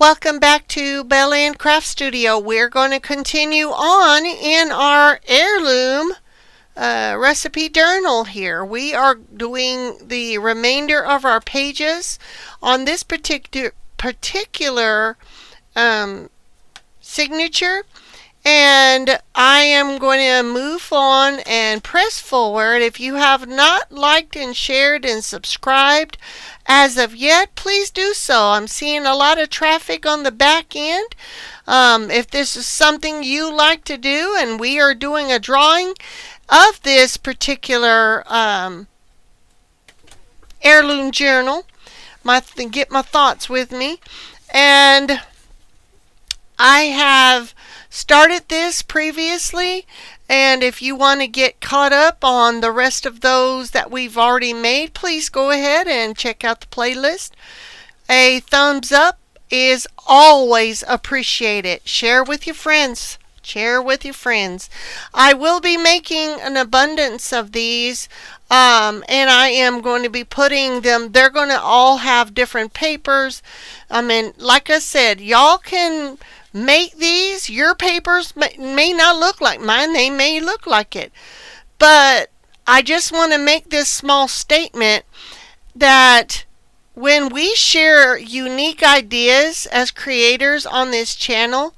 Welcome back to Bella Ann Craft Studio. We're going to continue on in our heirloom recipe journal here. We are doing the remainder of our pages on this particular signature. And I am going to move on and press forward. If you have not liked and shared and subscribed as of yet, please do so. I'm seeing a lot of traffic on the back end. If this is something you like to do, and we are doing a drawing of this particular heirloom journal, get my thoughts with me. And I have started this previously, and if you want to get caught up on the rest of those that we've already made, please go ahead and check out the playlist. A thumbs up is always appreciated. Share with your friends. Share with your friends. I will be making an abundance of these, and I am going to be putting them, they're going to all have different papers. I mean, like I said, y'all can make these. Your papers may not look like mine. They may look like it. But I just want to make this small statement that when we share unique ideas as creators on this channel,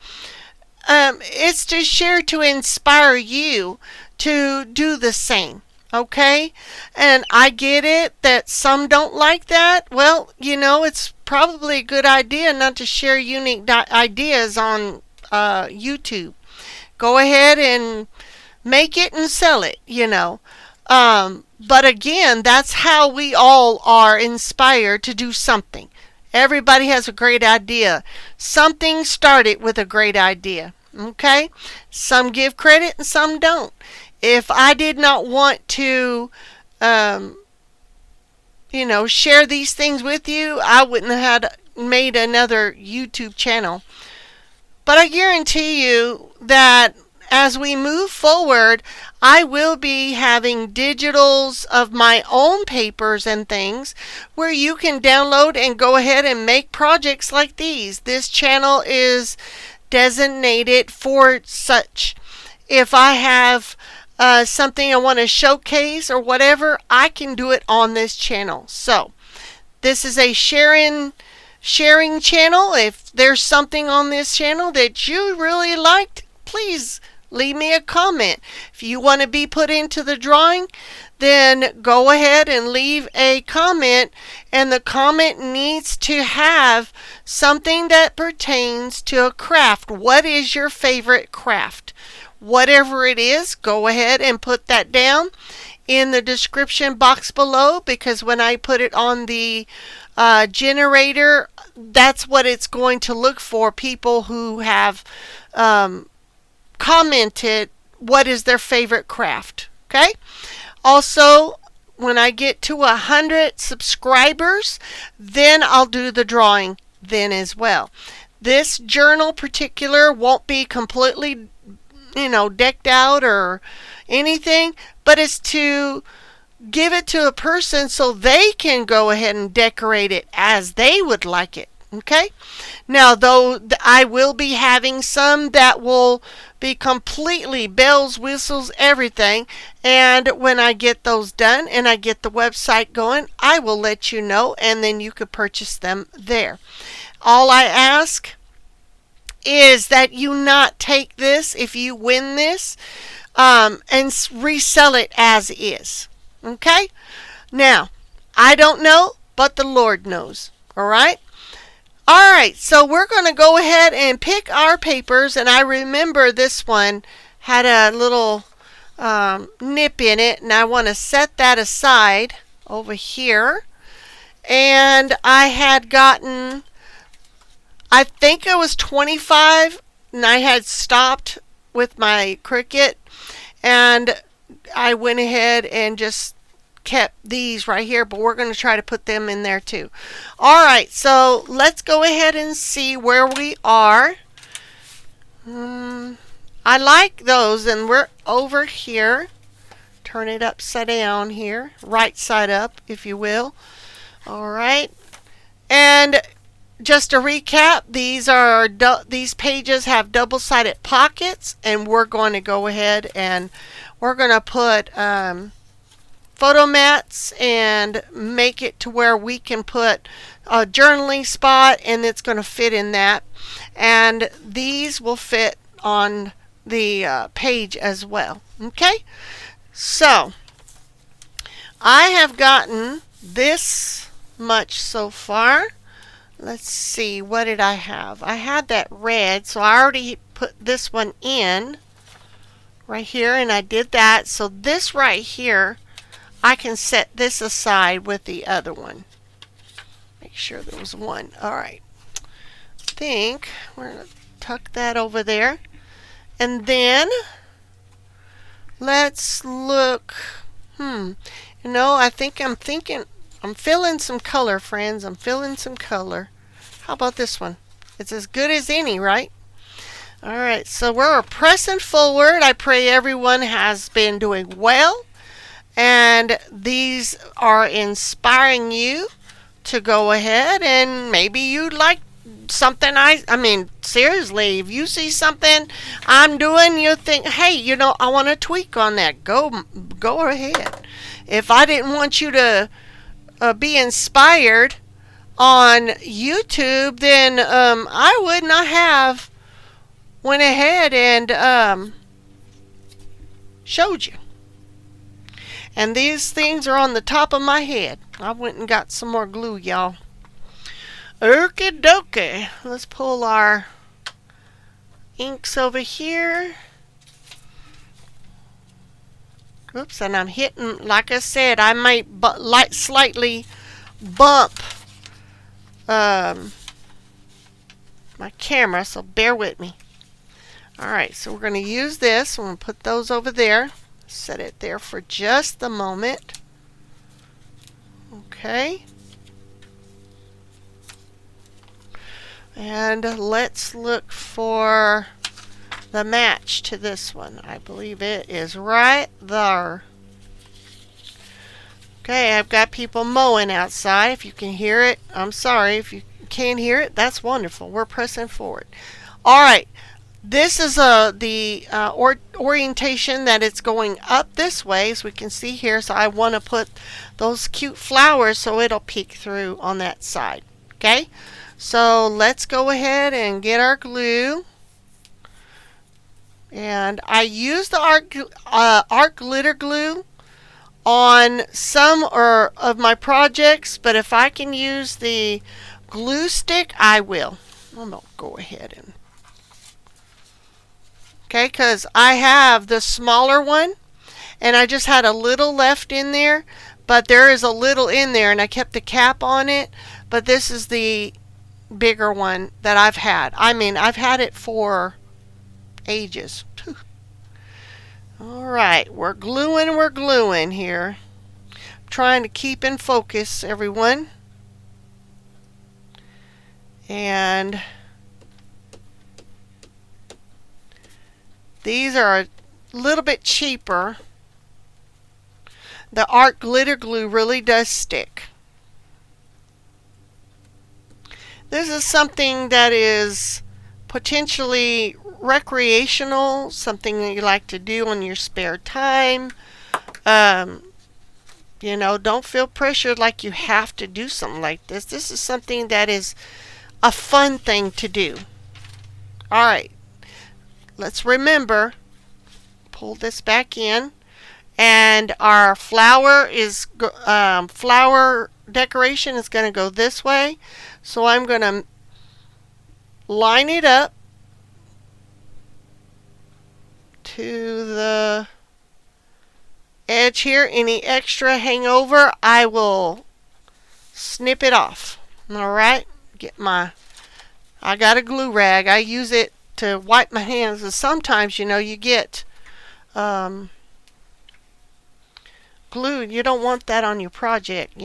it's to share to inspire you to do the same. Okay? And I get it that some don't like that. Well, it's probably a good idea not to share unique ideas on YouTube. Go ahead and make it and sell it, But again, that's how we all are inspired to do something. Everybody has a great idea. Something started with a great idea. Okay? Some give credit and some don't. If I did not want to, share these things with you, I wouldn't have made another YouTube channel. But I guarantee you that as we move forward, I will be having digitals of my own papers and things where you can download and go ahead and make projects like these. This channel is designated for such. If I have something I want to showcase or whatever, I can do it on this channel. So this is a sharing channel. If there's something on this channel that you really liked, please leave me a comment. If you want to be put into the drawing, then go ahead and leave a comment, and the comment needs to have something that pertains to a craft. What is your favorite craft? Whatever it is, go ahead and put that down in the description box below, because when I put it on the generator, that's what it's going to look for. People who have commented what is their favorite craft. Okay? Also, when I get to 100 subscribers, then I'll do the drawing then as well. This journal particular won't be completely decked out or anything, but it's to give it to a person so they can go ahead and decorate it as they would like it. Okay? Now, though, I will be having some that will be completely bells, whistles, everything. And when I get those done and I get the website going, I will let you know, and then you could purchase them there. All I ask is that you not take this, if you win this, and resell it as is. Okay? Now, I don't know, but the Lord knows. All right? All right, so we're going to go ahead and pick our papers, and I remember this one had a little nip in it, and I want to set that aside over here. And I had gotten, I think it was 25, and I had stopped with my Cricut, and I went ahead and just kept these right here, but we're going to try to put them in there too. All right, so let's go ahead and see where we are. I like those, and we're over here. Turn it upside down here, right side up, if you will. All right, and just to recap, these pages have double-sided pockets, and we're going to go ahead and we're going to put photo mats and make it to where we can put a journaling spot, and it's going to fit in that. And these will fit on the page as well. Okay, so I have gotten this much so far. Let's see, what did I have? I had that red, so I already put this one in right here, and I did that. So this right here, I can set this aside with the other one. Make sure there was one. All right. I think we're going to tuck that over there. And then let's look. I think I'm feeling some color, friends. I'm feeling some color. How about this one? It's as good as any, right? All right, so we're pressing forward. I pray everyone has been doing well, and these are inspiring you to go ahead, and maybe you'd like something. I mean, seriously, if you see something I'm doing, you think, hey, I want to tweak on that. Go ahead. If I didn't want you to be inspired on YouTube, then I would not have went ahead and showed you. And these things are on the top of my head. I went and got some more glue, y'all. Okie dokie. Let's pull our inks over here. Oops, and I'm hitting, like I said, I might slightly bump my camera, so bear with me. Alright, so we're going to use this. I'm going to put those over there. Set it there for just a moment. Okay. And let's look for the match to this one. I believe it is right there. Okay, I've got people mowing outside. If you can hear it, I'm sorry. If you can't hear it, that's wonderful. We're pressing forward. All right. This is the orientation that it's going up this way, as we can see here. So I want to put those cute flowers so it'll peek through on that side. Okay, so let's go ahead and get our glue. And I use the art glitter glue on some of my projects, but if I can use the glue stick, I will. I'm going to go ahead and okay, because I have the smaller one, and I just had a little left in there, but there is a little in there, and I kept the cap on it, but this is the bigger one that I've had. I mean, I've had it for ages. All right, we're gluing here. I'm trying to keep in focus, everyone. And these are a little bit cheaper. The art glitter glue really does stick. This is something that is potentially recreational, something that you like to do on your spare time. Don't feel pressured like you have to do something like this. This is something that is a fun thing to do. All right. Let's remember, pull this back in, and our flower decoration is going to go this way. So I'm going to line it up to the edge here. Any extra hangover, I will snip it off. All right, I got a glue rag. I use it to wipe my hands, because sometimes you get glue. You don't want that on your project.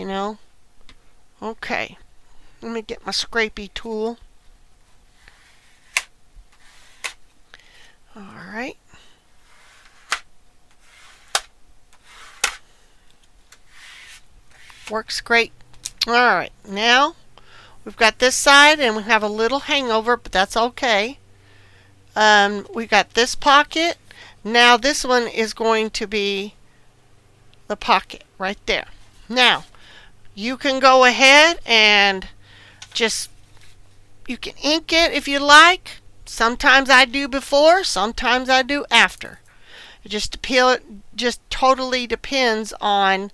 Okay, let me get my scrapey tool. All right, works great. All right, now We've got this side and we have a little hangover, but that's okay. We got this pocket. Now this one is going to be the pocket right there. Now you can go ahead and you can ink it if you like. Sometimes I do before, sometimes I do after. It just totally depends on.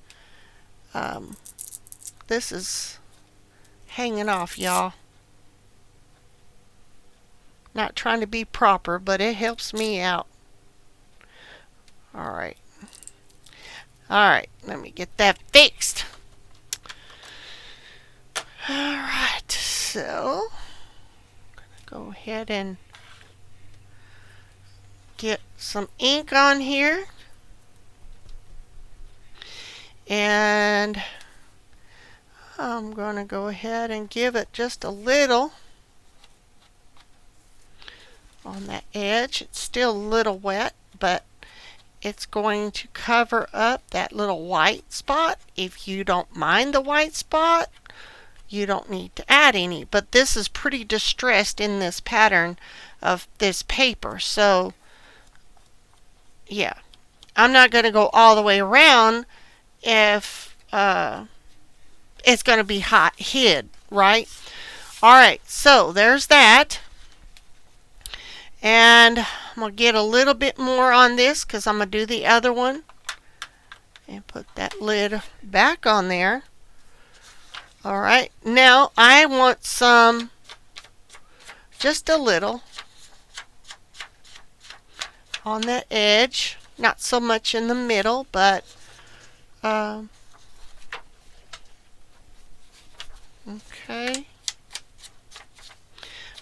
This is hanging off, y'all. Not trying to be proper, but it helps me out. Alright. Alright, let me get that fixed. Alright, so go ahead and get some ink on here. And I'm going to go ahead and give it just a little on that edge. It's still a little wet, but it's going to cover up that little white spot. If you don't mind the white spot, you don't need to add any. But this is pretty distressed in this pattern of this paper. So, yeah. I'm not going to go all the way around if it's going to be hid, right? Alright, so there's that. And I'm going to get a little bit more on this because I'm going to do the other one. And put that lid back on there. Alright, now I want some, just a little, on that edge. Not so much in the middle, but okay.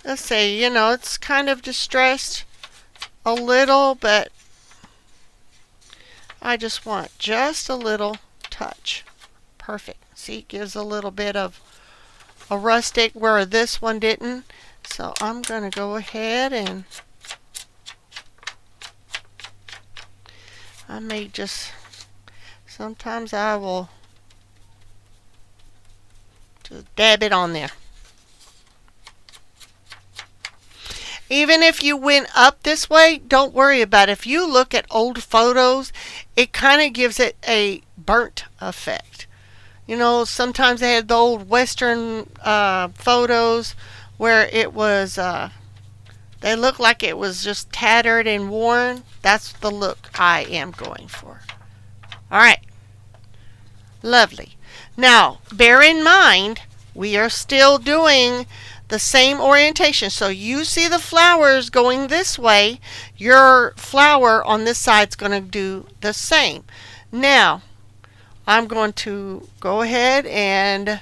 Let's say, it's kind of distressed a little, but I just want just a little touch. Perfect. See, it gives a little bit of a rustic where this one didn't. So I'm going to go ahead and I may just, sometimes I will just dab it on there. Even if you went up this way, don't worry about it. If you look at old photos, it kind of gives it a burnt effect. Sometimes they had the old Western photos where it was, they looked like it was just tattered and worn. That's the look I am going for. Alright. Lovely. Now, bear in mind, we are still doing the same orientation. So you see the flowers going this way, your flower on this side is going to do the same. Now, I'm going to go ahead and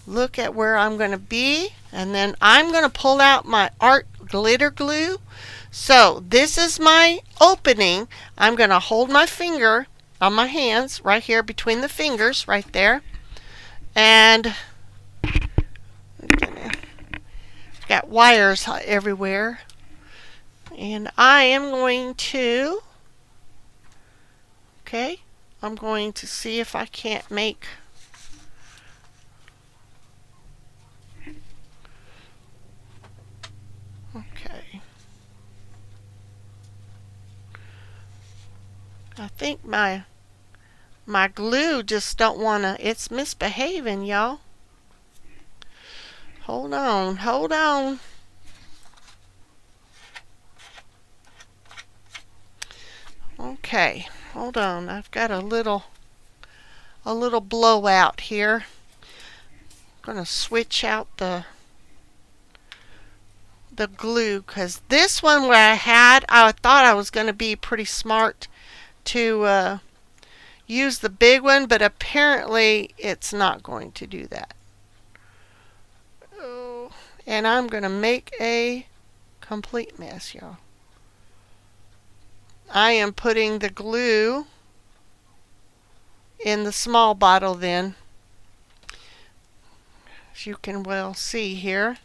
look at where I'm going to be, and then I'm going to pull out my art glitter glue. So this is my opening. I'm going to hold my finger on my hands right here between the fingers right there, and got wires everywhere, and I am going to I'm going to see if I can't make I think my glue just don't want to, it's misbehaving, y'all. Hold on. Okay, hold on. I've got a little blowout here. I'm going to switch out the glue, because this one where I thought I was going to be pretty smart to use the big one, but apparently it's not going to do that. Oh, and I'm going to make a complete mess, y'all. I am putting the glue in the small bottle then, as you can well see here.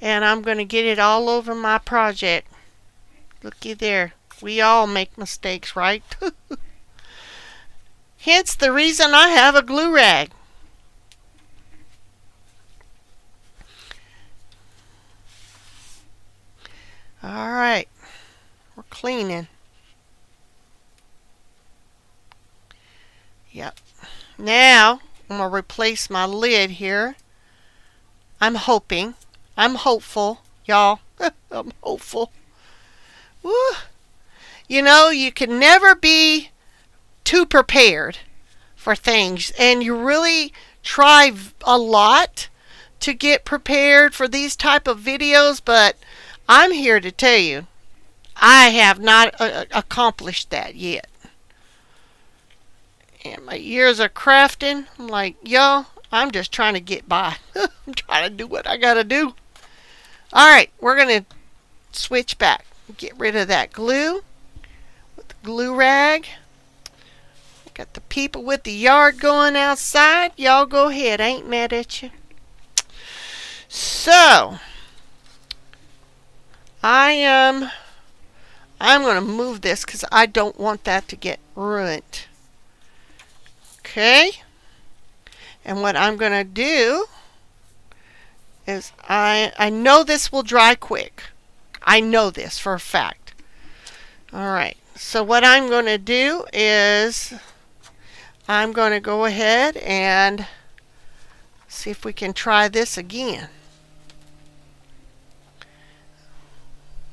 And I'm going to get it all over my project. Looky there. We all make mistakes, right? Hence the reason I have a glue rag. All right, we're cleaning. Yep. Now I'm going to replace my lid here. I'm hoping. I'm hopeful, y'all. I'm hopeful. Woo. You know, you can never be too prepared for things, and you really try a lot to get prepared for these type of videos, but I'm here to tell you I have not accomplished that yet. And my years of crafting, I'm like, yo, I'm just trying to get by. I'm trying to do what I gotta do. Alright, we're gonna switch back. Get rid of that glue with the glue rag. Got the people with the yard going outside. Y'all go ahead. I ain't mad at you. So, I'm going to move this because I don't want that to get ruined. Okay. And what I'm going to do is I know this will dry quick. I know this for a fact. All right. So what I'm going to do is I'm going to go ahead and see if we can try this again.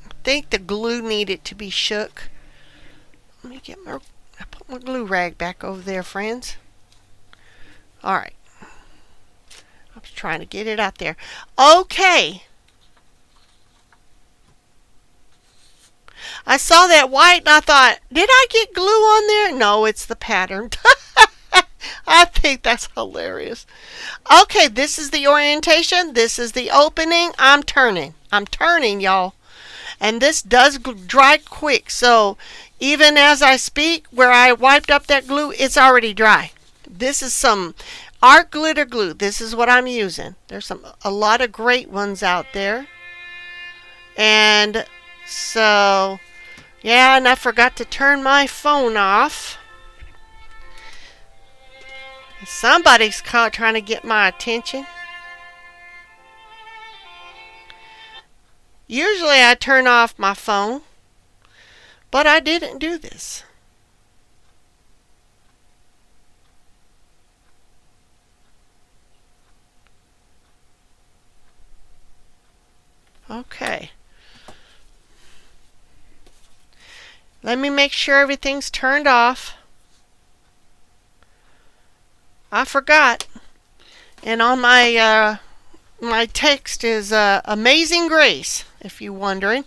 I think the glue needed to be shook. Let me get my, I put my glue rag back over there, friends. All right. I was trying to get it out there. Okay. I saw that white and I thought, did I get glue on there? No, it's the pattern. I think that's hilarious. Okay, this is the orientation. This is the opening. I'm turning. I'm turning, y'all. And this does dry quick. So even as I speak, where I wiped up that glue, it's already dry. This is some art glitter glue. This is what I'm using. There's a lot of great ones out there. And so, yeah, and I forgot to turn my phone off. Somebody's trying to get my attention. Usually I turn off my phone, but I didn't do this. Okay. Let me make sure everything's turned off. I forgot. And on my my text is Amazing Grace, if you're wondering.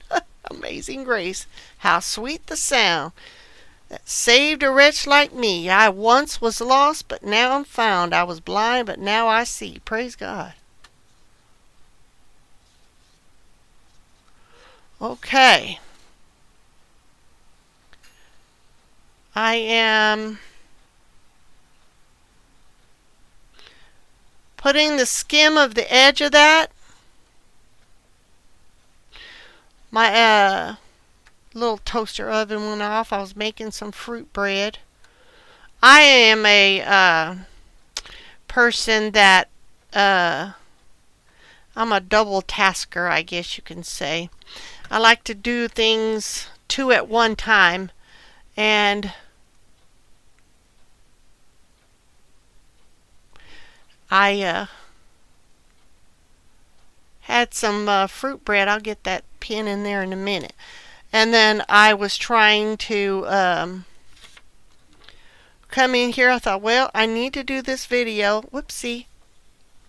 Amazing Grace. How sweet the sound that saved a wretch like me. I once was lost, but now I'm found. I was blind, but now I see. Praise God. Okay. I am putting the skim of the edge of that. My little toaster oven went off. I was making some fruit bread. I am a person that I'm a double tasker, I guess you can say. I like to do things two at one time, and I had some fruit bread. I'll get that pin in there in a minute. And then I was trying to come in here. I thought, well, I need to do this video. Whoopsie.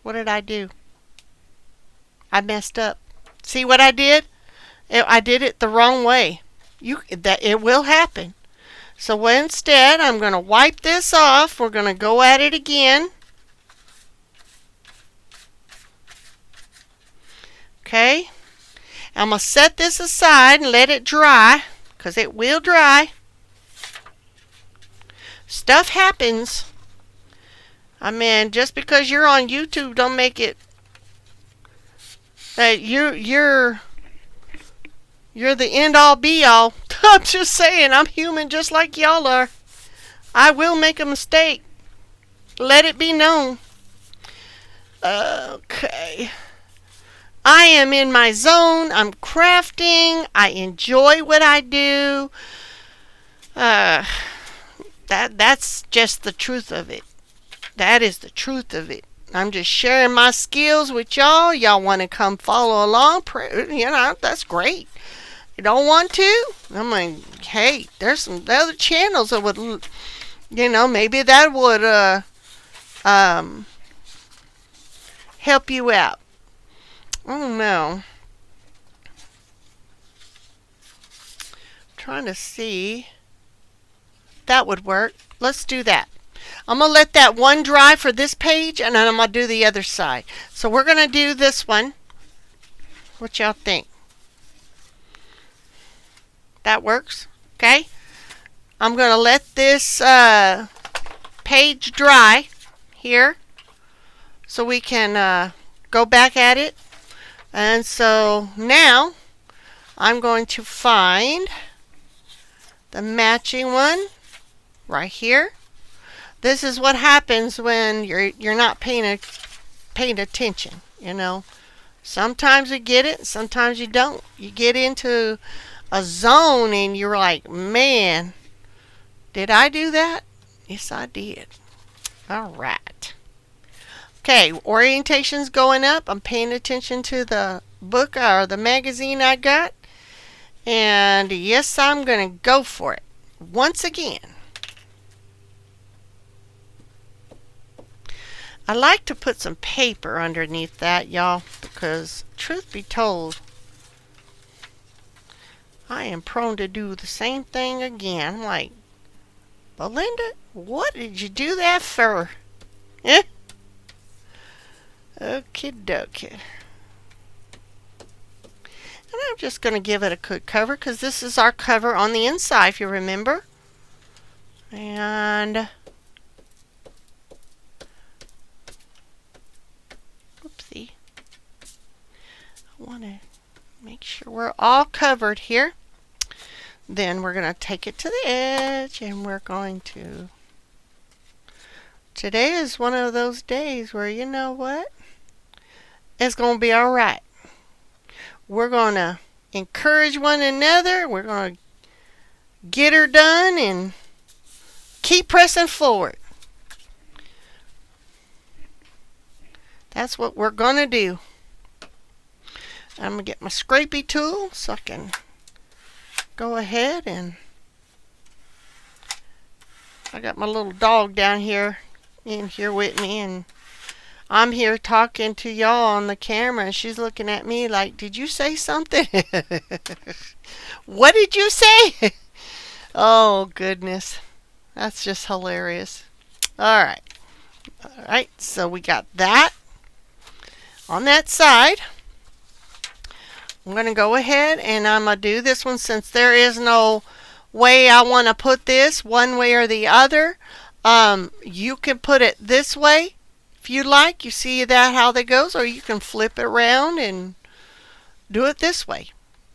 What did I do? I messed up. See what I did? I did it the wrong way. It will happen. So instead, I'm going to wipe this off. We're going to go at it again. Okay. I'm going to set this aside and let it dry, because it will dry. Stuff happens. I mean, just because you're on YouTube don't make it that you're the end all be all. I'm just saying, I'm human just like y'all are. I will make a mistake. Let it be known. Okay. I am in my zone. I'm crafting. I enjoy what I do. Uh, that's just the truth of it. That is the truth of it. I'm just sharing my skills with y'all. Y'all want to come follow along? That's great. You don't want to? I'm like, hey, there's some other channels that would, maybe that would um, help you out. I don't know. Trying to see. That would work. Let's do that. I'm going to let that one dry for this page, and then I'm going to do the other side. So we're going to do this one. What y'all think? That works? Okay. I'm going to let this page dry here so we can go back at it. And so now I'm going to find the matching one right here. This is what happens when you're not paying attention, Sometimes you get it, sometimes you don't. You get into a zone and you're like, man, did I do that? Yes, I did. All right. Okay, orientation's going up. I'm paying attention to the book or the magazine I got. And yes, I'm going to go for it once again. I like to put some paper underneath that, y'all, because truth be told, I am prone to do the same thing again. I'm like, Belinda, what did you do that for? Eh? Okie dokie. And I'm just going to give it a good cover because this is our cover on the inside, if you remember. And oopsie. I want to make sure we're all covered here. Then we're going to take it to the edge and we're going to. Today is one of those days where, you know what? It's going to be all right. We're going to encourage one another. We're going to get her done and keep pressing forward. That's what we're going to do. I'm going to get my scrapey tool so I can go ahead and I got my little dog down here in here with me, and I'm here talking to y'all on the camera, and she's looking at me like, did you say something? What did you say? Oh, goodness. That's just hilarious. All right. All right, so we got that on that side. I'm going to go ahead and I'm going to do this one since there is no way I want to put this one way or the other. You can put it this way if you like. You see that how that goes, or you can flip it around and do it this way.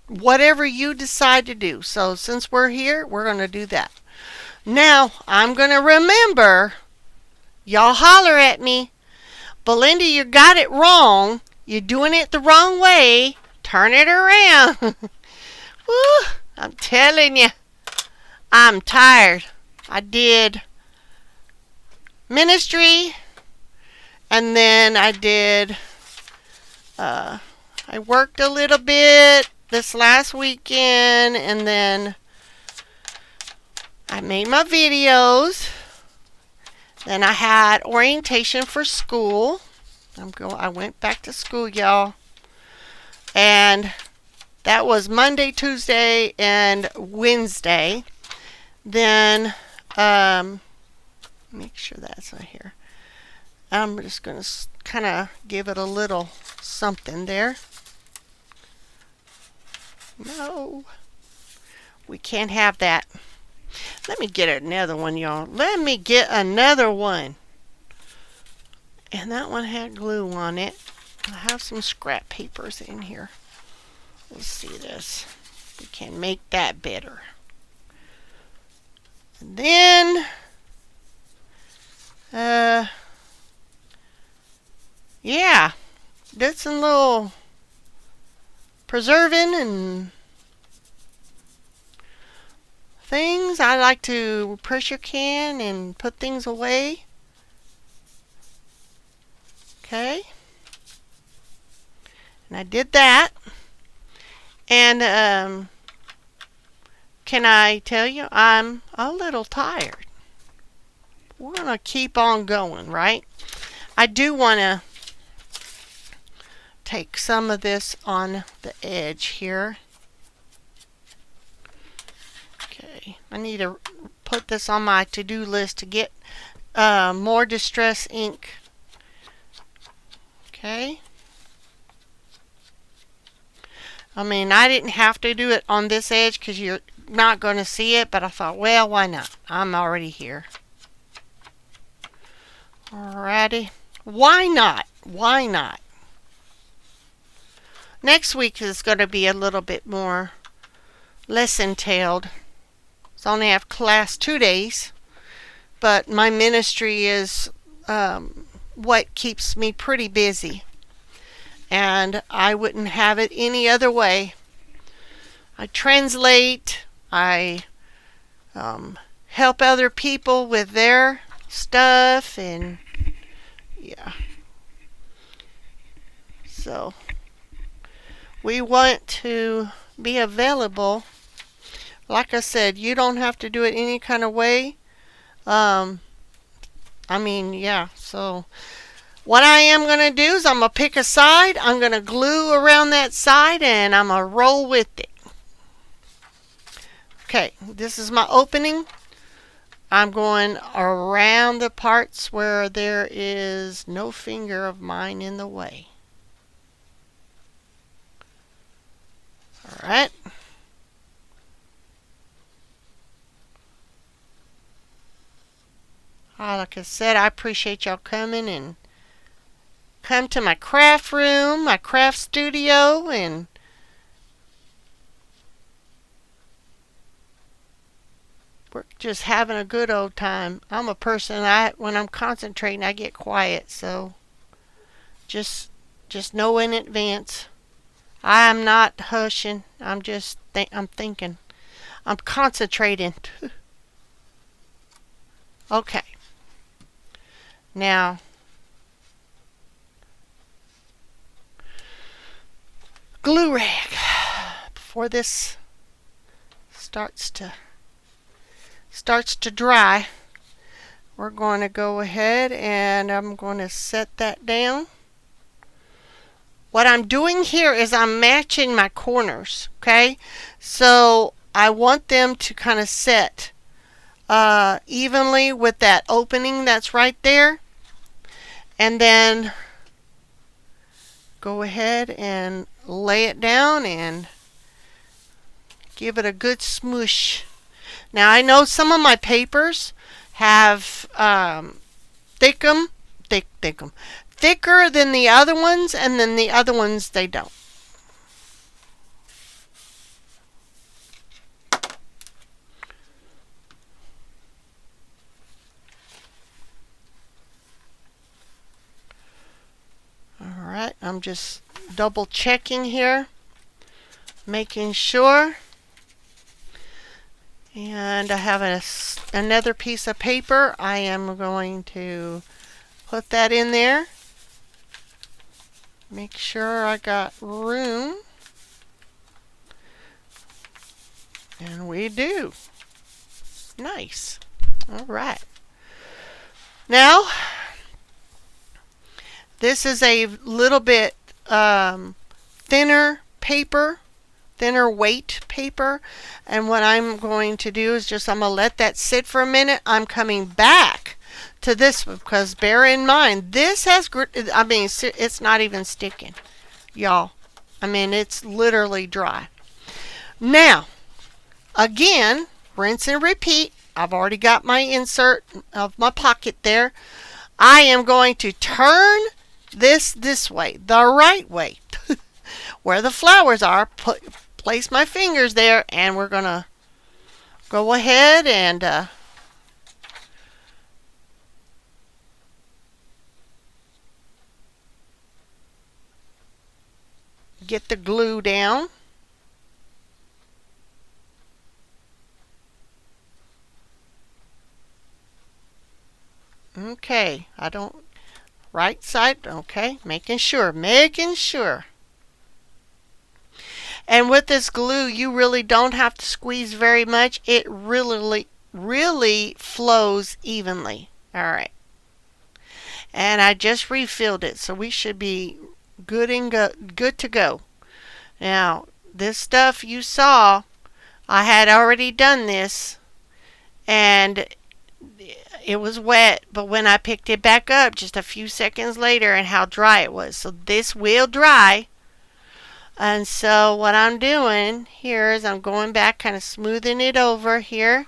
Whatever you decide to do. So since we're here, we're going to do that. Now, I'm going to remember, y'all holler at me, Belinda, you got it wrong. You're doing it the wrong way. Turn it around. Woo, I'm telling you, I'm tired. I did ministry, and then I did, I worked a little bit this last weekend, and then I made my videos. Then I had orientation for school. I went back to school, y'all. And that was Monday, Tuesday, and Wednesday. Then, make sure that's not here. I'm just going to kind of give it a little something there. No, we can't have that. Let me get another one, y'all. Let me get another one. And that one had glue on it. I have some scrap papers in here. Let's see this. We can make that better. And then, yeah, did some little preserving and things. I like to pressure can and put things away. Okay. And I did that. And can I tell you, I'm a little tired. We're going to keep on going, right? I do want to take some of this on the edge here. Okay, I need to put this on my to-do list to get more distress ink. Okay. I mean, I didn't have to do it on this edge because you're not going to see it, but I thought, well, why not? I'm already here. Alrighty. Why not? Why not? Next week is going to be a little bit more less entailed. So I only have class 2 days, but my ministry is what keeps me pretty busy. And I wouldn't have it any other way. I translate, I help other people with their stuff, and yeah. So we want to be available. Like I said, you don't have to do it any kind of way. I mean, yeah, so what I am going to do is I'm going to pick a side, I'm going to glue around that side, and I'm going to roll with it. Okay, this is my opening. I'm going around the parts where there is no finger of mine in the way. Alright. Like I said, I appreciate y'all coming and come to my craft room, my craft studio, and we're just having a good old time. I'm a person, when I'm concentrating, I get quiet, so just know in advance. I am not hushing. I'm just I'm thinking. I'm concentrating. Okay. Now, glue rag. Before this starts to dry, we're going to go ahead and I'm going to set that down. What I'm doing here is I'm matching my corners, okay? So I want them to kind of set evenly with that opening that's right there. And then go ahead and lay it down and give it a good smoosh. Now I know some of my papers have thicker than the other ones, and then the other ones they don't. Alright, I'm just double checking here, making sure. And I have another piece of paper. I am going to put that in there. Make sure I got room. And we do. Nice. Alright. Now, this is a little bit thinner paper, thinner weight paper, and what I'm going to do is I'm going to let that sit for a minute. I'm coming back to this because bear in mind, this has, I mean, it's not even sticking, y'all. I mean, it's literally dry. Now, again, rinse and repeat. I've already got my insert of my pocket there. I am going to turn this way, the right way, where the flowers are. Place my fingers there, and we're going to go ahead and get the glue down. Okay, I don't, right side, okay, making sure. And with this glue, you really don't have to squeeze very much. It really flows evenly. All right. And I just refilled it, so we should be good to go. Now, this stuff you saw, I had already done this, and it was wet, but when I picked it back up just a few seconds later, and how dry it was. So this will dry. And so what I'm doing here is I'm going back, kind of smoothing it over here.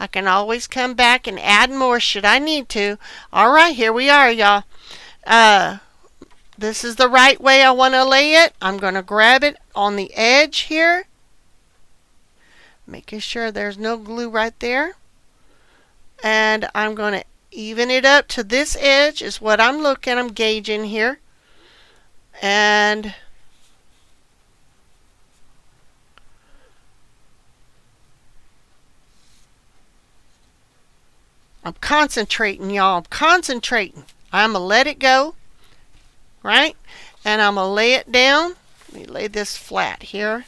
I can always come back and add more should I need to. All right, here we are, y'all. This is the right way I want to lay it. I'm going to grab it on the edge here, making sure there's no glue right there. And I'm going to even it up to this edge is what I'm looking. I'm gauging here. And I'm concentrating, y'all. I'm concentrating. I'm going to let it go. Right? And I'm going to lay it down. Let me lay this flat here.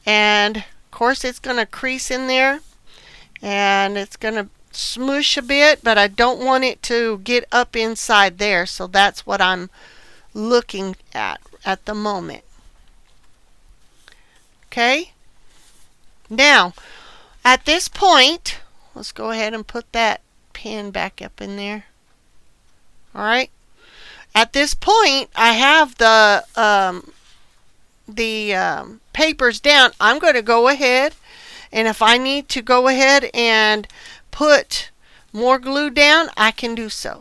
And, of course, it's going to crease in there. And it's going to smoosh a bit, but I don't want it to get up inside there. So that's what I'm looking at the moment. Okay? Now, at this point, let's go ahead and put that pin back up in there. All right? At this point, I have the papers down. I'm going to go ahead, and if I need to go ahead and put more glue down, I can do so.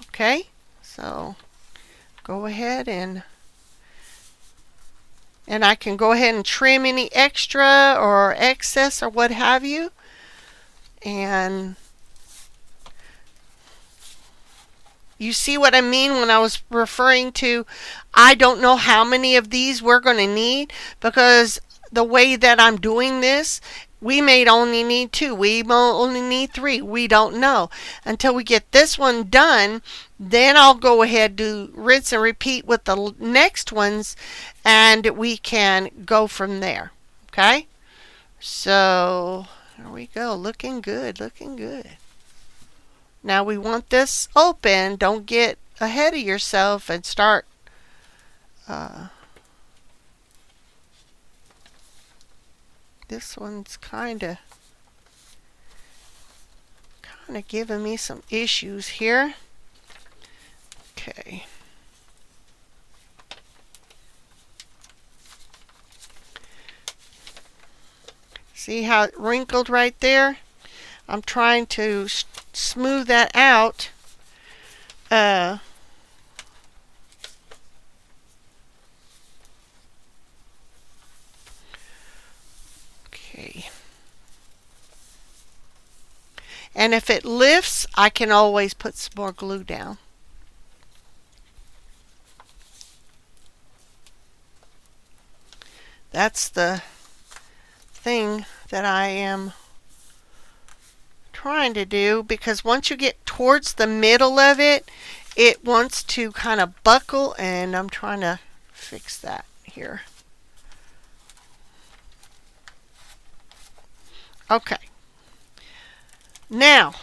Okay, so go ahead and I can go ahead and trim any extra or excess or what have you. And you see what I mean when I was referring to, I don't know how many of these we're going to need, because the way that I'm doing this, we may only need 2. We may only need 3. We don't know. Until we get this one done, then I'll go ahead, do rinse and repeat with the next ones, and we can go from there. Okay? So, there we go. Looking good, looking good. Now we want this open. Don't get ahead of yourself and start this one's kind of giving me some issues here. Okay. See how it wrinkled right there? I'm trying to smooth that out. Okay. And if it lifts, I can always put some more glue down. That's the thing that I am trying to do, because once you get towards the middle of it, it wants to kind of buckle, and I'm trying to fix that here. Okay. Now,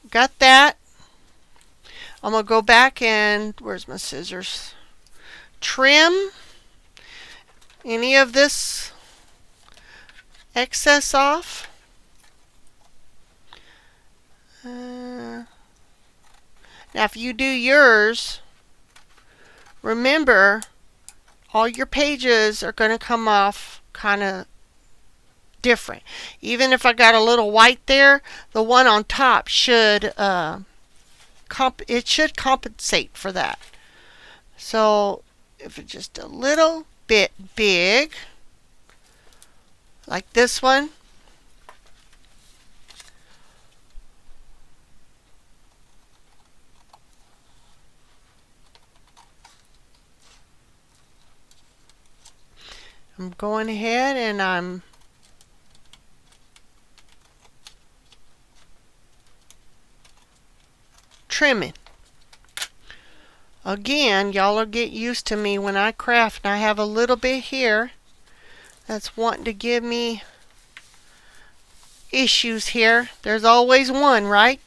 got that. I'm going to go back and, where's my scissors? Trim any of this excess off. Now, if you do yours, remember, all your pages are going to come off kind of different. Even if I got a little white there, the one on top should it should compensate for that. So if it's just a little bit big, like this one, I'm going ahead and I'm trimming. Again, y'all will get used to me when I craft and I have a little bit here that's wanting to give me issues here. There's always one, right?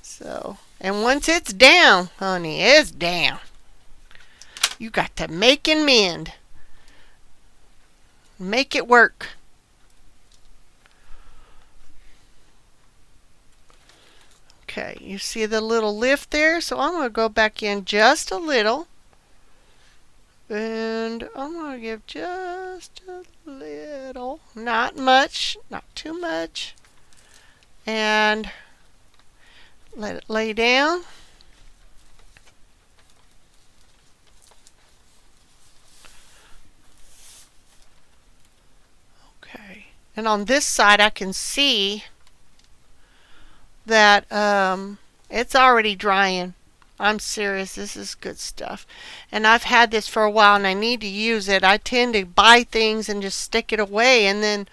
So, and once it's down, honey, it's down. You got to make and mend. Make it work. Okay, you see the little lift there? So I'm going to go back in just a little. And I'm going to give just a little. Not much, not too much. And let it lay down. Okay. And on this side I can see that it's already drying. I'm serious, this is good stuff. And I've had this for a while and I need to use it. I tend to buy things and just stick it away and then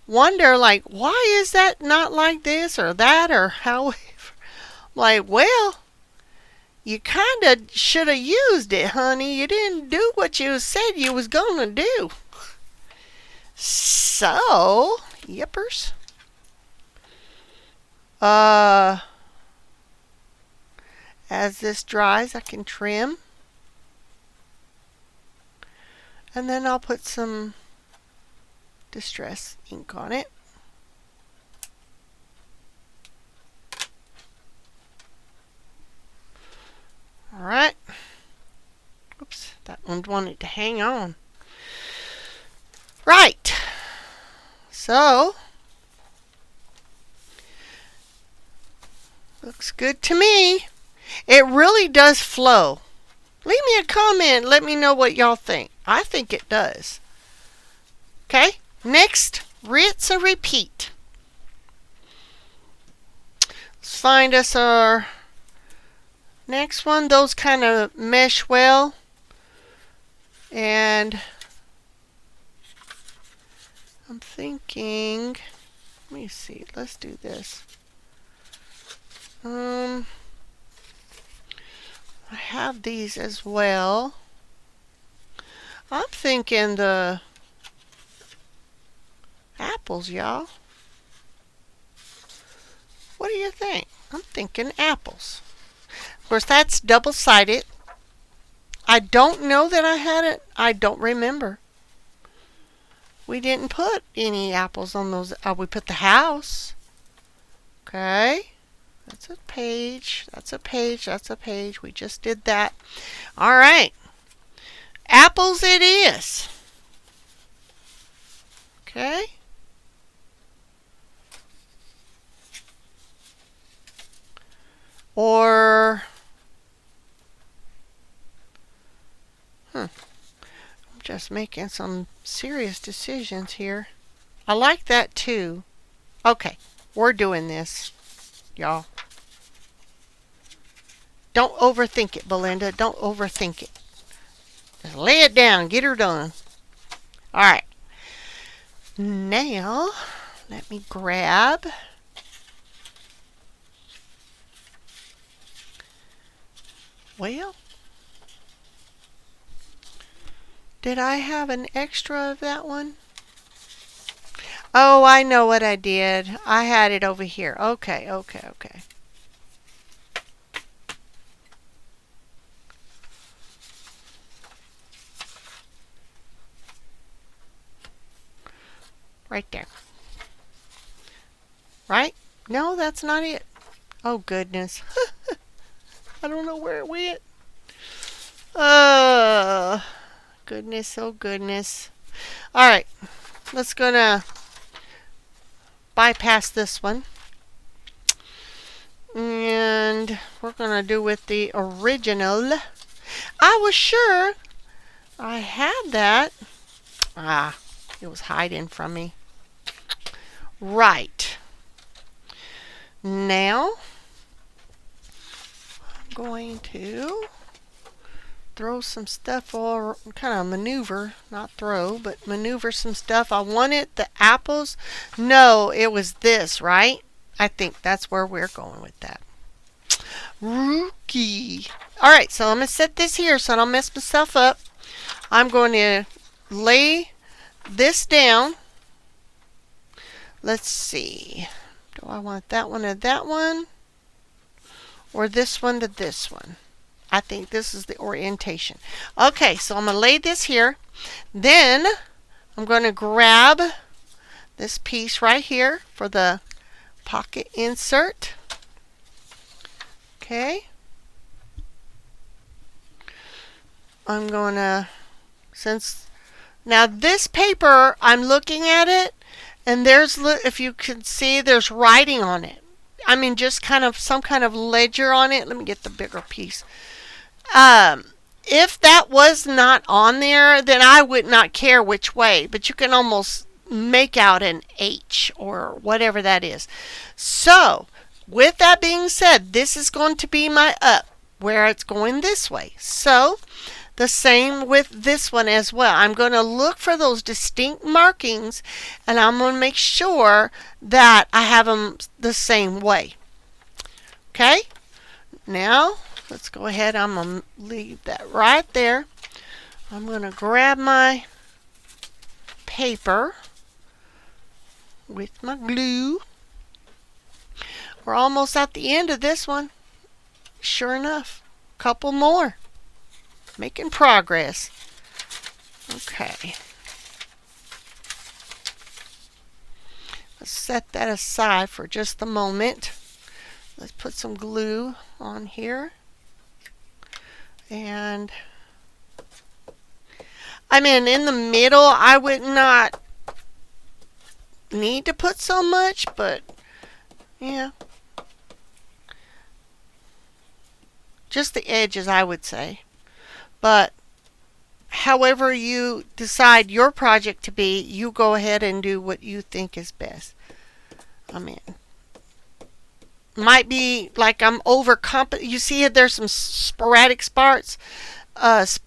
wonder, like, why is that not like this or that or however? Like, well, you kind of should have used it, honey. You didn't do what you said you was going to do. So, yippers. As this dries, I can trim. And then I'll put some distress ink on it. Alright. Oops, that one wanted to hang on. Right. So, looks good to me. It really does flow. Leave me a comment. Let me know what y'all think. I think it does. Okay. Next, rinse and repeat. Let's find us our next one. Those kind of mesh well. And I'm thinking, let me see. Let's do this. I have these as well. I'm thinking the apples, y'all. What do you think? I'm thinking apples. Of course, that's double-sided. I don't know that I had it. I don't remember. We didn't put any apples on those. We put the house. Okay. That's a page. That's a page. That's a page. We just did that. All right. Apples it is. Okay. Or I'm just making some serious decisions here. I like that too. Okay, we're doing this, y'all. Don't overthink it, Belinda. Don't overthink it. Just lay it down. Get her done. All right. Now, let me grab well, did I have an extra of that one? Oh, I know what I did. I had it over here. Okay. Right there. Right? No, that's not it. Oh, goodness. I don't know where it went. Goodness, oh goodness. Alright, let's gonna bypass this one. And we're gonna do with the original. I was sure I had that. It was hiding from me. Right. Now, I'm going to throw some stuff or kind of maneuver, not throw, but maneuver some stuff. I wanted the apples. No, it was this, right? I think that's where we're going with that. Rookie. All right, so I'm going to set this here so I don't mess myself up. I'm going to lay this down. Let's see. Do I want that one to that one? Or this one to this one? I think this is the orientation. Okay, so I'm going to lay this here. Then I'm going to grab this piece right here for the pocket insert. Okay. I'm going to, now this paper, I'm looking at it, and there's, if you can see, there's writing on it. I mean, just kind of some kind of ledger on it. Let me get the bigger piece. If that was not on there, then I would not care which way, but you can almost make out an H or whatever that is. So, with that being said, this is going to be my up, where it's going this way. So, the same with this one as well. I'm going to look for those distinct markings, and I'm going to make sure that I have them the same way. Okay? Now, let's go ahead. I'm going to leave that right there. I'm going to grab my paper with my glue. We're almost at the end of this one. Sure enough, a couple more. Making progress. Okay. Let's set that aside for just a moment. Let's put some glue on here. And I mean, in the middle, I would not need to put so much, but yeah. Just the edges, I would say. But however you decide your project to be, you go ahead and do what you think is best. I mean, might be like I'm you see there's some sporadic parts, but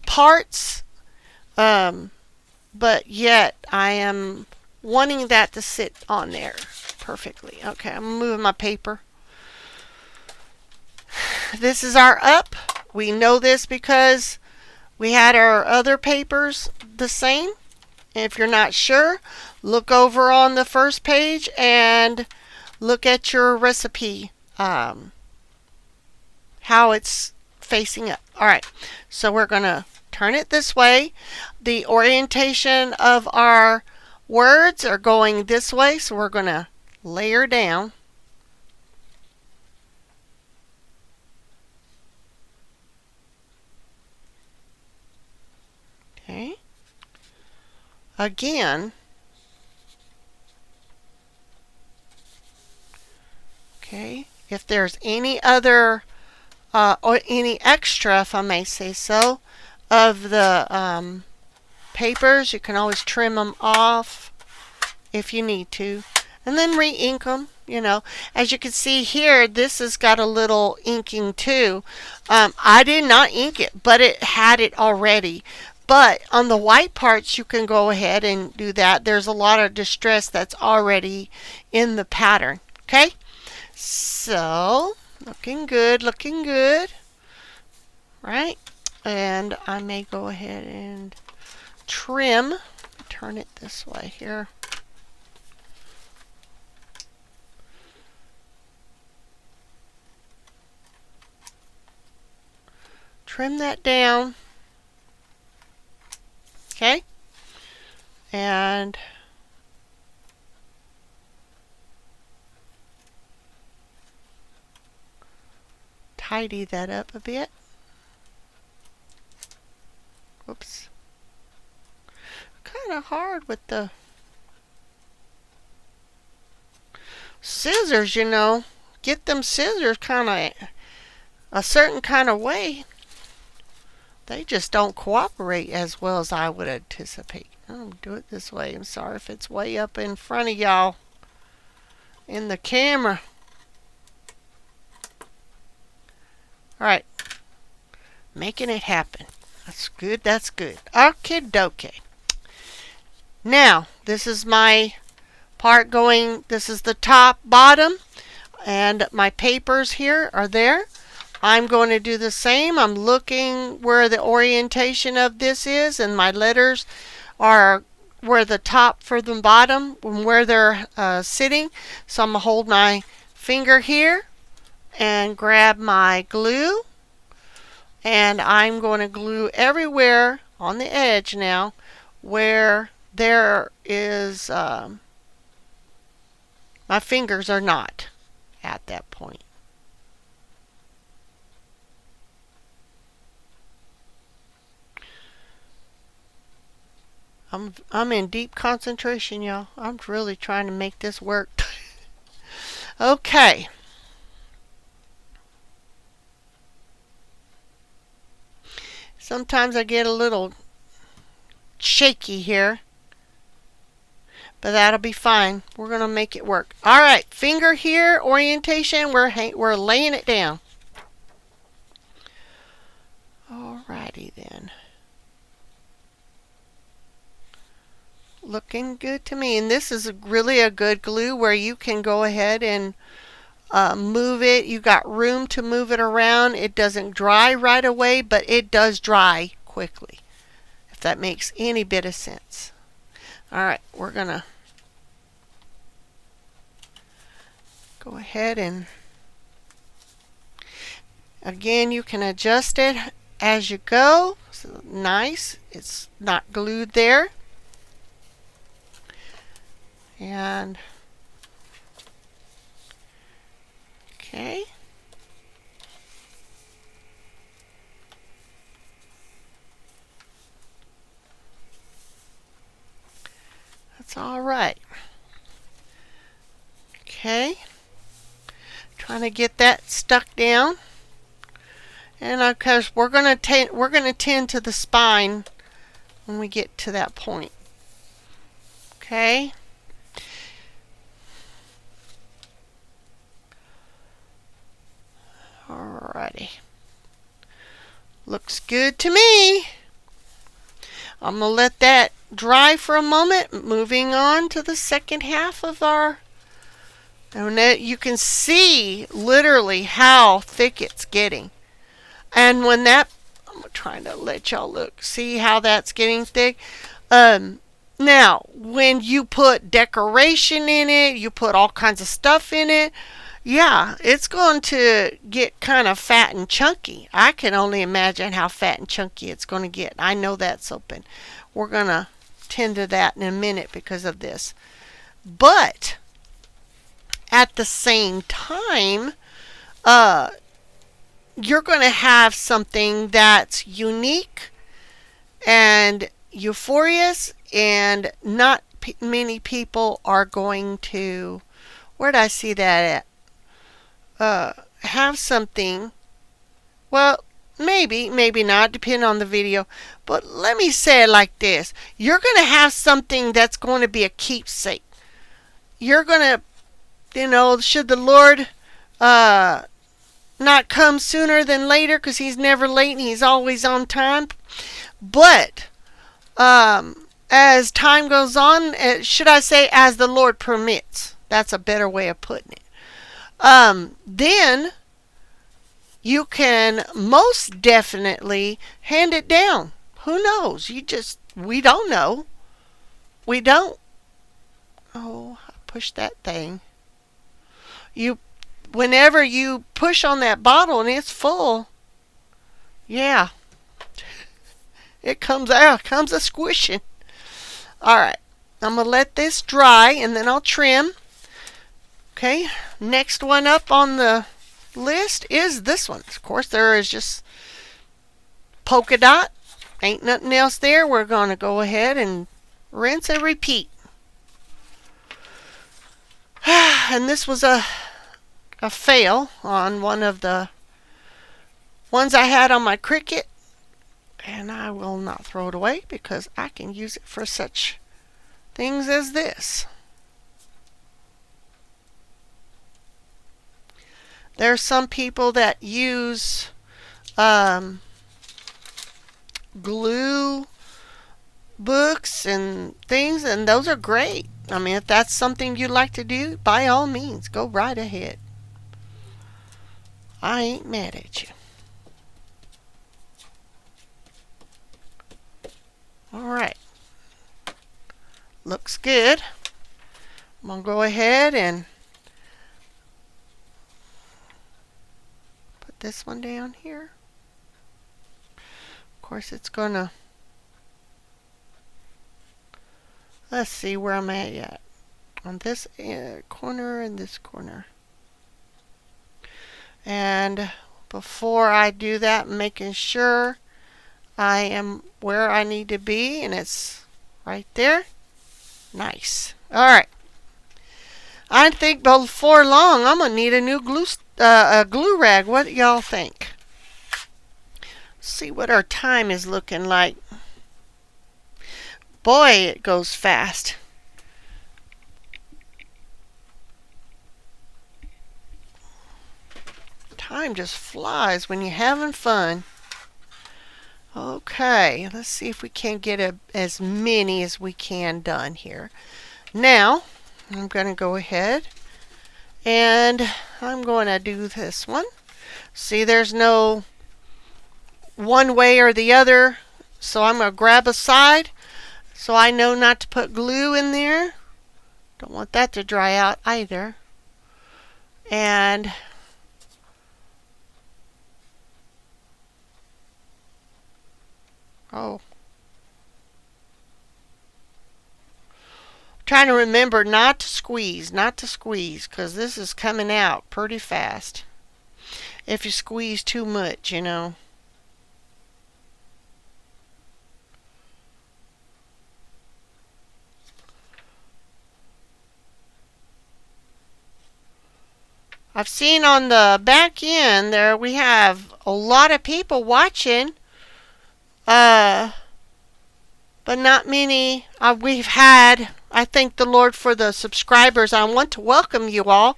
yet I am wanting that to sit on there perfectly. Okay, I'm moving my paper. This is our up. We know this because we had our other papers the same. If you're not sure, look over on the first page and look at your recipe, how it's facing up. All right, so we're going to turn it this way. The orientation of our words are going this way, so we're going to layer down. Okay. Again. Okay. If there's any other or any extra, if I may say so, of the papers, you can always trim them off if you need to, and then re-ink them. You know, as you can see here, this has got a little inking too. I did not ink it, but it had it already. But on the white parts, you can go ahead and do that. There's a lot of distress that's already in the pattern. Okay, so looking good, looking good. Right, and I may go ahead and trim. Turn it this way here. Trim that down. Okay, and tidy that up a bit. Oops. Kind of hard with the scissors, you know. Get them scissors kind of a certain kind of way. They just don't cooperate as well as I would anticipate. I'll do it this way. I'm sorry if it's way up in front of y'all in the camera. Alright. Making it happen. That's good. That's good. Okay, dokie. Now, this is my part going, this is the top, bottom, and my papers here are there. I'm going to do the same. I'm looking where the orientation of this is, and my letters are where the top for the bottom, and where they're sitting. So I'm going to hold my finger here and grab my glue, and I'm going to glue everywhere on the edge now where there is my fingers are not at that point. I'm in deep concentration, y'all. I'm really trying to make this work. Okay. Sometimes I get a little shaky here, but that'll be fine. We're going to make it work. All right, finger here, orientation, we're laying it down. Alrighty then. Looking good to me. And this is really a good glue where you can go ahead and move it. You got room to move it around. It doesn't dry right away, but it does dry quickly, if that makes any bit of sense. All right, we're going to go ahead and again, you can adjust it as you go. So nice. It's not glued there. And okay. That's all right. Okay. Trying to get that stuck down. And because we're going to tend to the spine when we get to that point. Okay. Alrighty. Looks good to me. I'm going to let that dry for a moment. Moving on to the second half of our, and you can see literally how thick it's getting. And when that, I'm trying to let y'all look, see how that's getting thick. Now, when you put decoration in it, you put all kinds of stuff in it, yeah, it's going to get kind of fat and chunky. I can only imagine how fat and chunky it's going to get. I know that's open. We're going to tend to that in a minute because of this. But at the same time, you're going to have something that's unique and euphorious, and not many people are going to, where did I see that at? Have something, well, maybe not, depending on the video, but let me say it like this. You're going to have something that's going to be a keepsake. You're going to, should the Lord not come sooner than later, because he's never late and he's always on time, but as time goes on, should I say as the Lord permits, that's a better way of putting it, then you can most definitely hand it down. Who knows? We don't know. We don't. Oh, I pushed that thing. Whenever you push on that bottle and it's full, yeah, it comes out, comes a squishing. All right, I'm going to let this dry and then I'll trim. Okay, next one up on the list is this one. Of course, there is just polka dot. Ain't nothing else there. We're going to go ahead and rinse and repeat. And this was a fail on one of the ones I had on my Cricut. And I will not throw it away because I can use it for such things as this. There are some people that use glue books and things, and those are great. I mean, if that's something you like to do, by all means, go right ahead. I ain't mad at you. All right. Looks good. I'm going to go ahead and put this one down here. Of course, it's going to... Let's see where I'm at. On this corner and this corner. And before I do that, I'm making sure I am where I need to be, and it's right there. Nice. All right. I think before long I'm gonna need a new glue rag. What y'all think? See what our time is looking like. Boy, it goes fast. Time just flies when you're having fun. Okay, let's see if we can get as many as we can done here. Now, I'm going to go ahead and I'm going to do this one. See, there's no one way or the other, so I'm going to grab a side so I know not to put glue in there. Don't want that to dry out either. And trying to remember not to squeeze, because this is coming out pretty fast. If you squeeze too much, you know. I've seen on the back end there we have a lot of people watching, but not many. We've had, I thank the Lord for the subscribers. I want to welcome you all.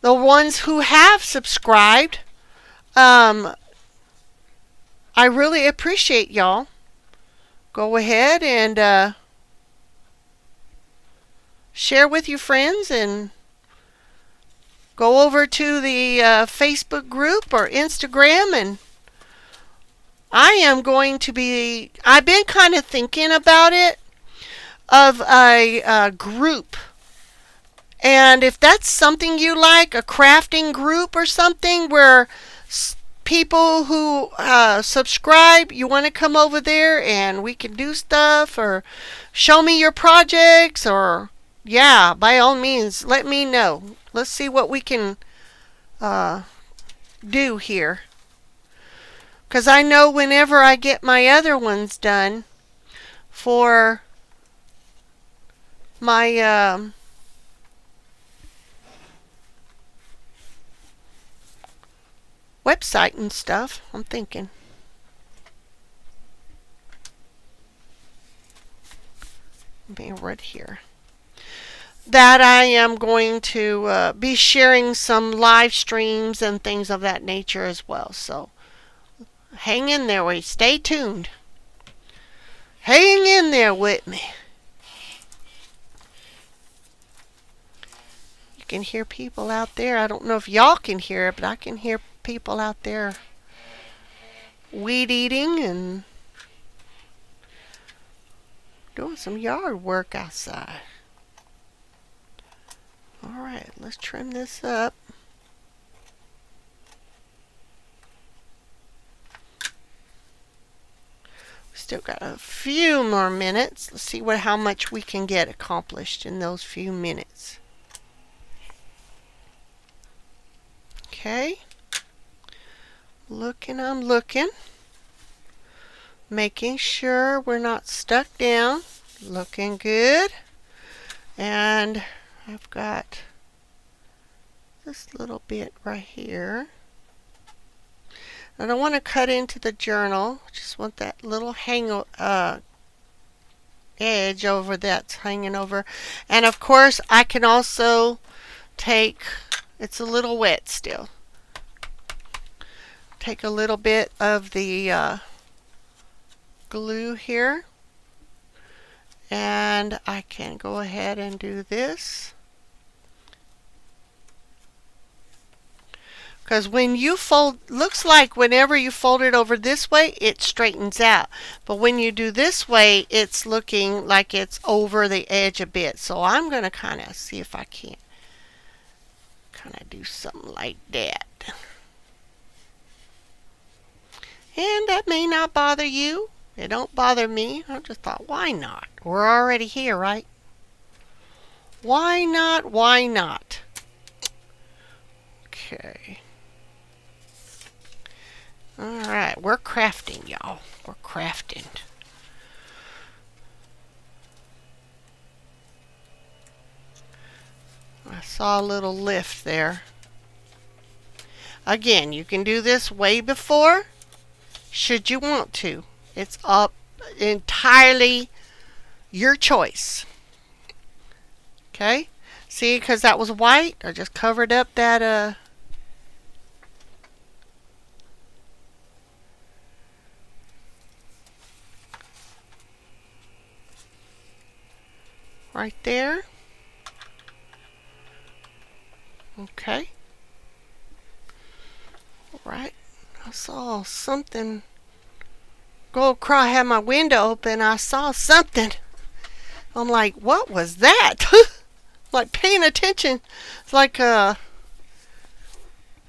The ones who have subscribed, I really appreciate y'all. Go ahead and share with your friends and go over to the Facebook group or Instagram, and I am going to be, I've been kind of thinking about it, of a group. And if that's something you like, a crafting group or something where people who subscribe, you want to come over there and we can do stuff or show me your projects, or yeah, by all means, let me know. Let's see what we can do here. Because I know whenever I get my other ones done for my website and stuff, I'm thinking. Be right here. That I am going to be sharing some live streams and things of that nature as well. So hang in there, stay tuned. Hang in there with me. You can hear people out there. I don't know if y'all can hear it, but I can hear people out there weed eating and doing some yard work outside. Alright, let's trim this up. We still got a few more minutes. Let's see how much we can get accomplished in those few minutes. Okay. I'm looking. Making sure we're not stuck down. Looking good. And I've got this little bit right here. I don't want to cut into the journal. Just want that little edge over that's hanging over. And of course I can also take, it's a little wet still, take a little bit of the glue here. And I can go ahead and do this. Because when you fold, looks like whenever you fold it over this way, it straightens out. But when you do this way, it's looking like it's over the edge a bit. So I'm going to kind of see if I can kind of do something like that. And that may not bother you. It don't bother me. I just thought, why not? We're already here, right? Why not? Why not? Okay. Alright, we're crafting, y'all. We're crafting. I saw a little lift there. Again, you can do this way before, should you want to. It's up entirely your choice. Okay? See, because that was white, I just covered up that right there. Okay. Alright. I saw something go across. I had my window open. I saw something. I'm like, what was that? Like paying attention. It's like I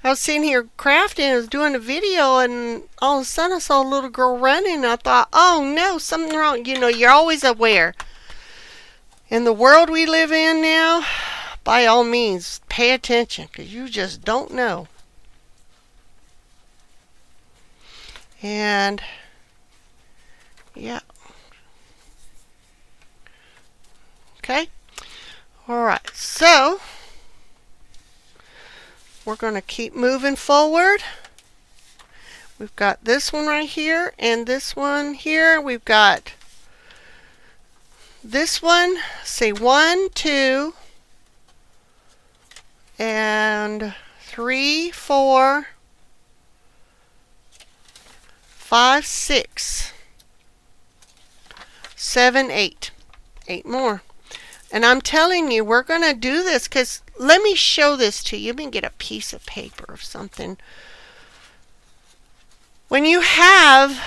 was sitting here crafting. I was doing a video, and all of a sudden I saw a little girl running. And I thought, oh no, something wrong. You know, you're always aware. In the world we live in now, by all means, pay attention, because you just don't know. And yeah. Okay. Alright, so we're going to keep moving forward. We've got this one right here and this one here. We've got this one. Say 1, 2, and 3, 4, 5, 6, 7, 8. 8 more. And I'm telling you, we're going to do this because let me show this to you. Let me get a piece of paper or something. When you have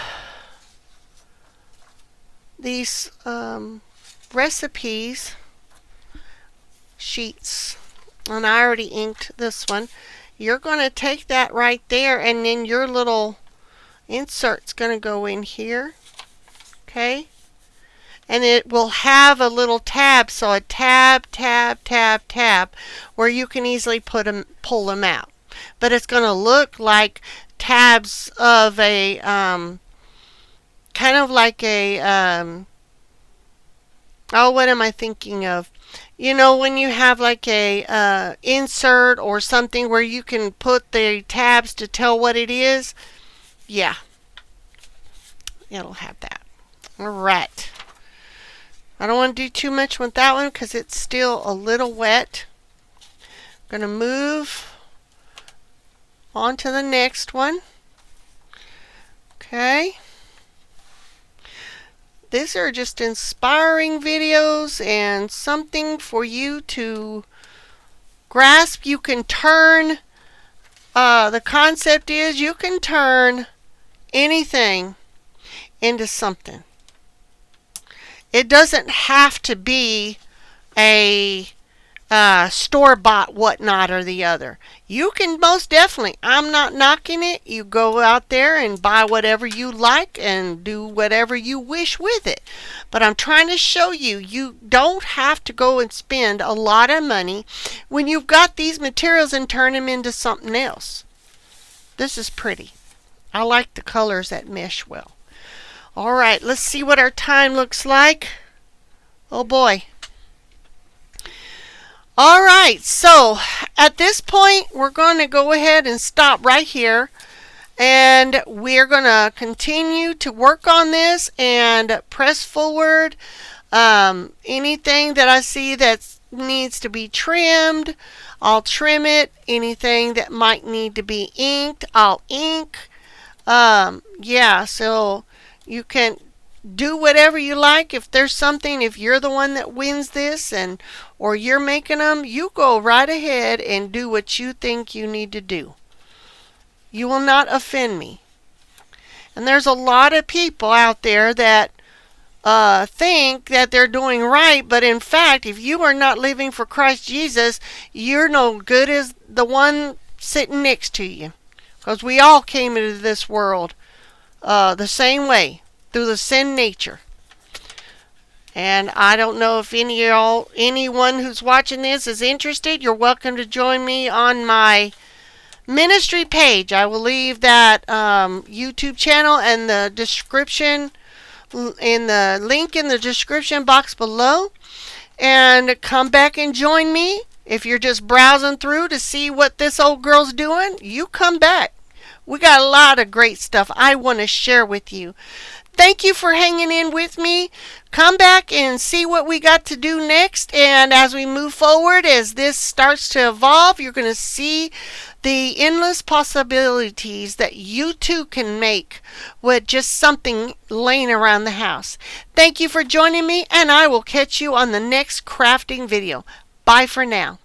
these recipes sheets, and I already inked this one, you're going to take that right there, and then your little insert's going to go in here. Okay? And it will have a little tab, so a tab, tab, tab, tab, where you can easily pull them out. But it's going to look like tabs of a, kind of like a, oh, what am I thinking of? You know, when you have like a insert or something where you can put the tabs to tell what it is, yeah, it'll have that. All right. I don't want to do too much with that one because it's still a little wet. I'm going to move on to the next one. Okay. These are just inspiring videos and something for you to grasp. You can turn, the concept is you can turn anything into something. It doesn't have to be a store-bought whatnot or the other. You can most definitely, I'm not knocking it, you go out there and buy whatever you like and do whatever you wish with it. But I'm trying to show you, you don't have to go and spend a lot of money when you've got these materials and turn them into something else. This is pretty. I like the colors that mesh well. All right, let's see what our time looks like. Oh boy. All right, so at this point, we're going to go ahead and stop right here. And we're going to continue to work on this and press forward. Anything that I see that needs to be trimmed, I'll trim it. Anything that might need to be inked, I'll ink. Yeah, so you can do whatever you like. If there's something, if you're the one that wins this and or you're making them, you go right ahead and do what you think you need to do. You will not offend me. And there's a lot of people out there that think that they're doing right, but in fact, if you are not living for Christ Jesus, you're no good as the one sitting next to you. Because we all came into this world the same way, through the sin nature. And I don't know if anyone who's watching this is interested. You're welcome to join me on my ministry page. I will leave that YouTube channel and the description in the link in the description box below, and come back and join me. If you're just browsing through to see what this old girl's doing, you come back. We got a lot of great stuff I want to share with you. Thank you for hanging in with me. Come back and see what we got to do next. And as we move forward, as this starts to evolve, you're going to see the endless possibilities that you too can make with just something laying around the house. Thank you for joining me, and I will catch you on the next crafting video. Bye for now.